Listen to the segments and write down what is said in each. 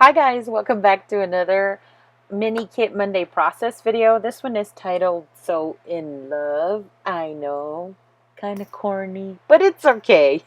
Hi guys, welcome back to another mini Kit Monday process video. This one is titled So in Love. I know, kind of corny, but it's okay.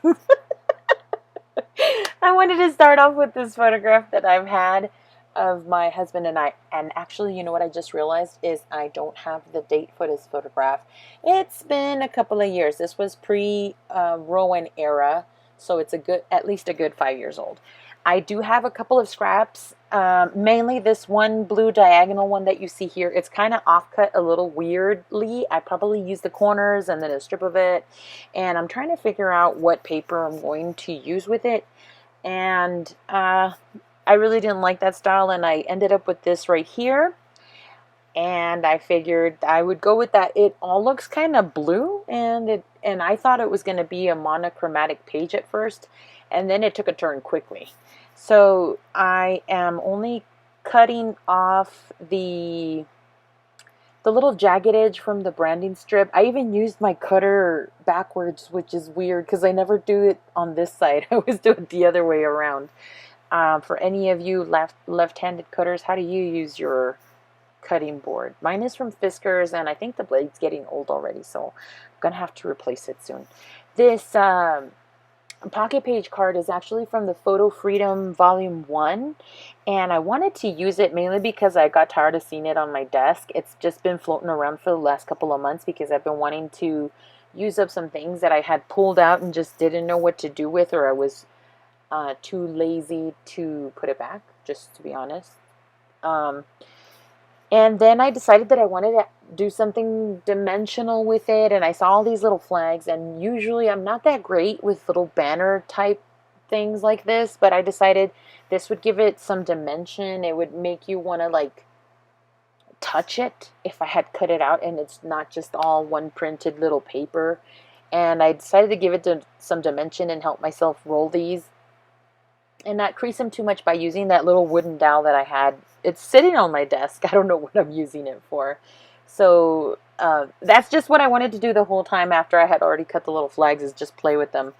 I wanted to start off with this photograph that I've had of my husband and I. And actually, you know what I just realized is I don't have the date for this photograph. It's been a couple of years. This was pre-Rowan era, so it's at least a good 5 years old. I do have a couple of scraps, mainly this one blue diagonal one that you see here. It's kind of offcut a little weirdly. I probably used the corners and then a strip of it, and I'm trying to figure out what paper I'm going to use with it. And I really didn't like that style, and I ended up with this right here. And I figured I would go with that. It all looks kind of blue, and I thought it was going to be a monochromatic page at first, and then it took a turn quickly. So I am only cutting off the little jagged edge from the branding strip. I even used my cutter backwards, which is weird because I never do it on this side. I always do it the other way around. For any of you left-handed cutters, how do you use your cutting board? Mine is from Fiskars, and I think the blade's getting old already, so I'm gonna have to replace it soon. This pocket page card is actually from the Photo Freedom Volume 1, and I wanted to use it mainly because I got tired of seeing it on my desk. It's just been floating around for the last couple of months because I've been wanting to use up some things that I had pulled out and just didn't know what to do with, or I was too lazy to put it back, just to be honest. Um, and then I decided that I wanted to do something dimensional with it, and I saw all these little flags, and usually I'm not that great with little banner type things like this, but I decided this would give it some dimension. It would make you want to like touch it if I had cut it out and it's not just all one printed little paper. And I decided to give it some dimension and help myself roll these and not crease them too much by using that little wooden dowel that I had. It's sitting on my desk. I don't know what I'm using it for. So that's just what I wanted to do the whole time after I had already cut the little flags, is just play with them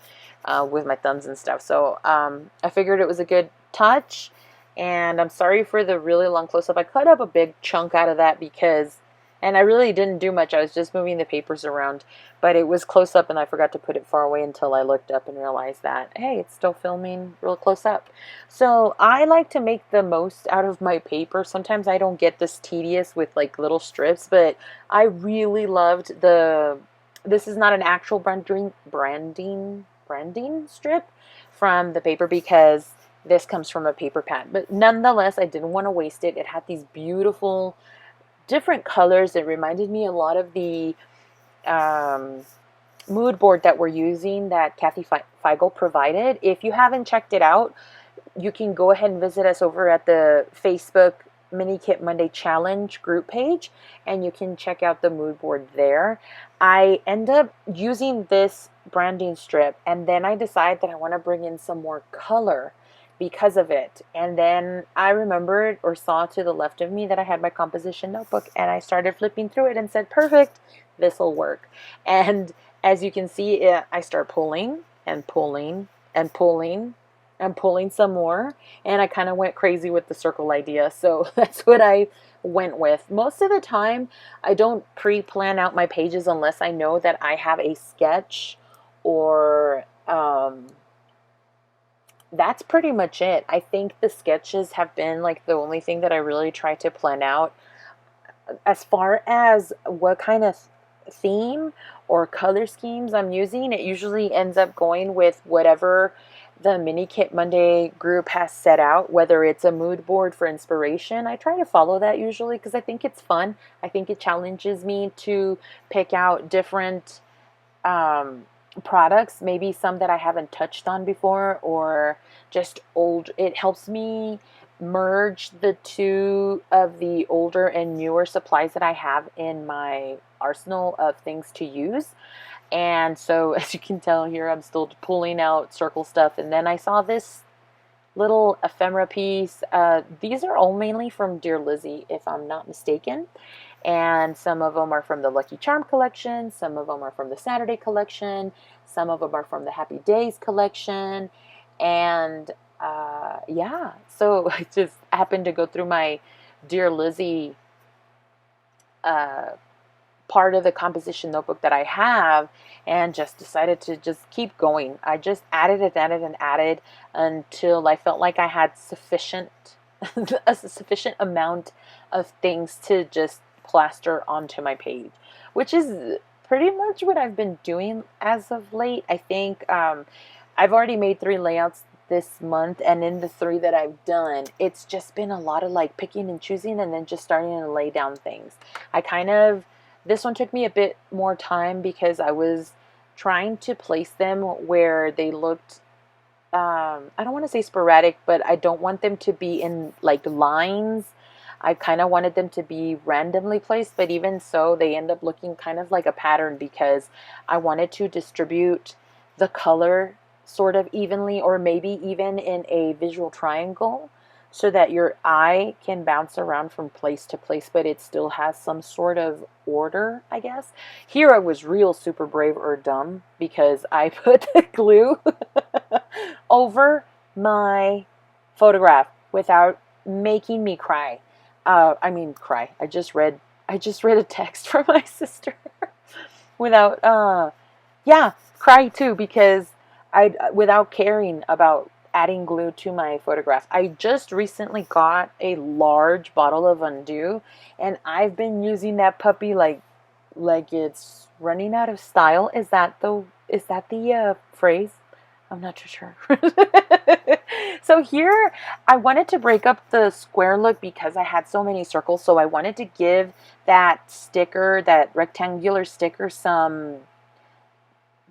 with my thumbs and stuff. So I figured it was a good touch. And I'm sorry for the really long close-up. I cut up a big chunk out of that because, and I really didn't do much. I was just moving the papers around, but it was close up and I forgot to put it far away until I looked up and realized that, hey, it's still filming real close up. So I like to make the most out of my paper. Sometimes I don't get this tedious with like little strips, but I really loved this is not an actual branding strip from the paper because this comes from a paper pad. But nonetheless, I didn't want to waste it. It had these beautiful different colors. It reminded me a lot of the um, mood board that we're using that Kathy Feigl provided. If you haven't checked it out, you can go ahead and visit us over at the Facebook Mini Kit Monday Challenge group page, and you can check out the mood board there. I end up using this branding strip, and then I decide that I want to bring in some more color because of it. And then I remembered or saw to the left of me that I had my composition notebook, and I started flipping through it and said, perfect, this will work. And as you can see, I start pulling and pulling and pulling and pulling some more, and I kind of went crazy with the circle idea. So that's what I went with. Most of the time, I don't pre-plan out my pages unless I know that I have a sketch, or that's pretty much it. I think the sketches have been like the only thing that I really try to plan out. As far as what kind of theme or color schemes I'm using, it usually ends up going with whatever the Mini Kit Monday group has set out, whether it's a mood board for inspiration. I try to follow that usually because I think it's fun. I think it challenges me to pick out different products, maybe some that I haven't touched on before, or just old. It helps me merge the two of the older and newer supplies that I have in my arsenal of things to use. And so as you can tell here, I'm still pulling out circle stuff. And then I saw this little ephemera piece. These are all mainly from Dear Lizzy, if I'm not mistaken. And some of them are from the Lucky Charm collection. Some of them are from the Saturday collection. Some of them are from the Happy Days collection. And Yeah, so I just happened to go through my Dear Lizzy uh, part of the composition notebook that I have and just decided to just keep going. I just added and added and added until I felt like I had sufficient a sufficient amount of things to just plaster onto my page, which is pretty much what I've been doing as of late. I think I've already made 3 layouts this month, and in the 3 that I've done, it's just been a lot of like picking and choosing and then just starting to lay down things. I kind of This one took me a bit more time because I was trying to place them where they looked, I don't want to say sporadic, but I don't want them to be in like lines. I kind of wanted them to be randomly placed, but even so, they end up looking kind of like a pattern because I wanted to distribute the color sort of evenly, or maybe even in a visual triangle, so that your eye can bounce around from place to place, but it still has some sort of order, I guess. Here I was real super brave or dumb because I put the glue over my photograph without making me cry. I mean, cry. I just read a text from my sister without, yeah, cry too, because without caring about adding glue to my photograph. I just recently got a large bottle of Undo, and I've been using that puppy like it's running out of style. Is that the phrase? I'm not too sure. So here I wanted to break up the square look because I had so many circles. So I wanted to give that sticker, that rectangular sticker, some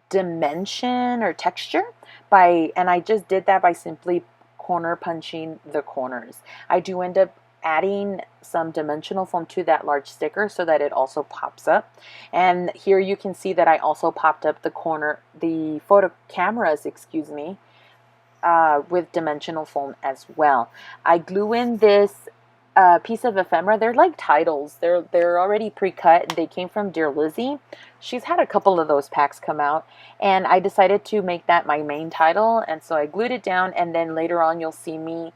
dimension or texture and I just did that by simply corner punching the corners. I do end up adding some dimensional foam to that large sticker so that it also pops up. And here you can see that I also popped up the photo cameras, excuse me, with dimensional foam as well. I glue in this piece of ephemera. They're like titles. They're already pre-cut. They came from Dear Lizzy. She's had a couple of those packs come out, and I decided to make that my main title, and so I glued it down, and then later on you'll see me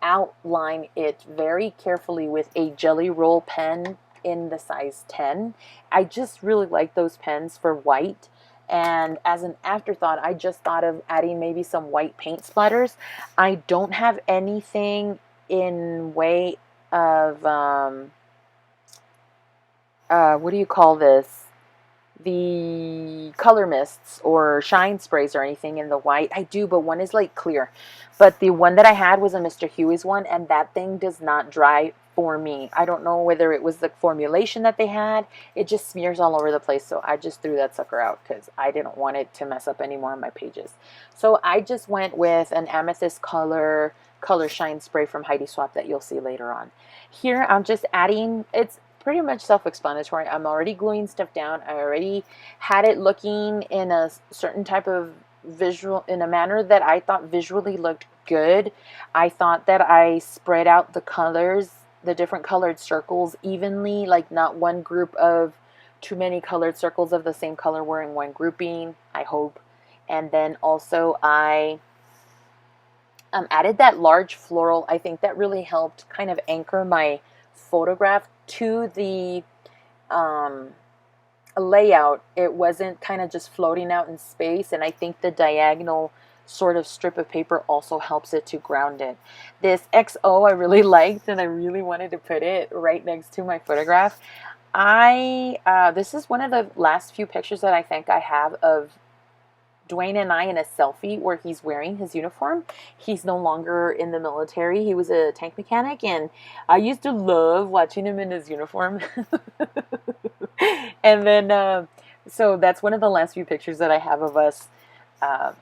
outline it very carefully with a Jelly Roll pen in the size 10. I just really like those pens for white. And as an afterthought, I just thought of adding maybe some white paint splatters. I don't have anything in way of, what do you call this? The color mists or shine sprays or anything in the white. I do, but one is like clear. But the one that I had was a Mr. Huey's one, and that thing does not dry for me. I don't know whether it was the formulation that they had. It just smears all over the place, so I just threw that sucker out because I didn't want it to mess up any more on my pages. So I just went with an amethyst color shine spray from Heidi Swapp that you'll see later on. Here I'm just adding, it's pretty much self-explanatory. I'm already gluing stuff down. I already had it looking in a certain type of visual, in a manner that I thought visually looked good. I thought that I spread out the colors, the different colored circles evenly, like not one group of too many colored circles of the same color were in one grouping, I hope. And then also I added that large floral. I think that really helped kind of anchor my photograph to the layout. It wasn't kind of just floating out in space, and I think the diagonal sort of strip of paper also helps it to ground it. This XO I really liked, and I really wanted to put it right next to my photograph. This is one of the last few pictures that I think I have of Dwayne and I in a selfie where he's wearing his uniform. He's no longer in the military. He was a tank mechanic, and I used to love watching him in his uniform. And then, so that's one of the last few pictures that I have of us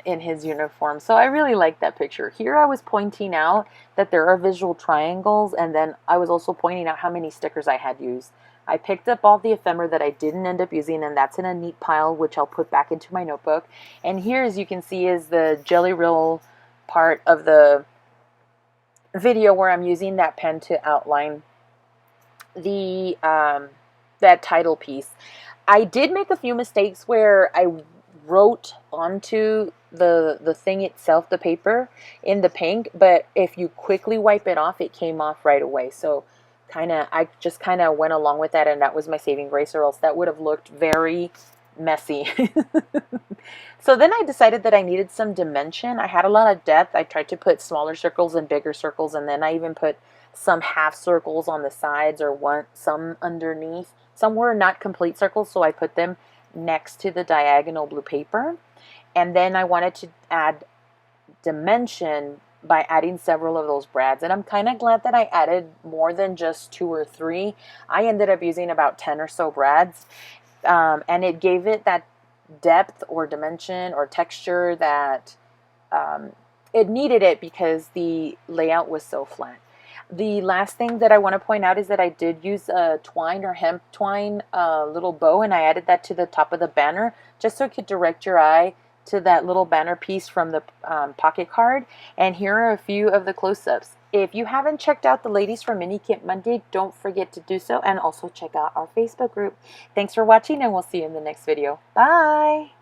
in his uniform. So I really like that picture. Here I was pointing out that there are visual triangles, and then I was also pointing out how many stickers I had used. I picked up all the ephemera that I didn't end up using, and that's in a neat pile, which I'll put back into my notebook. And here, as you can see, is the Jelly Roll part of the video where I'm using that pen to outline the that title piece. I did make a few mistakes where I wrote onto the thing itself, the paper, in the pink, but if you quickly wipe it off, it came off right away. So I just kind of went along with that, and that was my saving grace, or else that would have looked very messy. So then I decided that I needed some dimension. I had a lot of depth. I tried to put smaller circles and bigger circles, and then I even put some half circles on the sides, or some underneath. Some were not complete circles, so I put them next to the diagonal blue paper. And then I wanted to add dimension by adding several of those brads. And I'm kind of glad that I added more than just 2 or 3. I ended up using about 10 or so brads. And it gave it that depth or dimension or texture that it needed it because the layout was so flat. The last thing that I want to point out is that I did use a twine or hemp twine little bow, and I added that to the top of the banner just so it could direct your eye to that little banner piece from the pocket card. And here are a few of the close-ups. If you haven't checked out the ladies from Mini Kit Monday, don't forget to do so, and also check out our Facebook group. Thanks for watching, and we'll see you in the next video. Bye!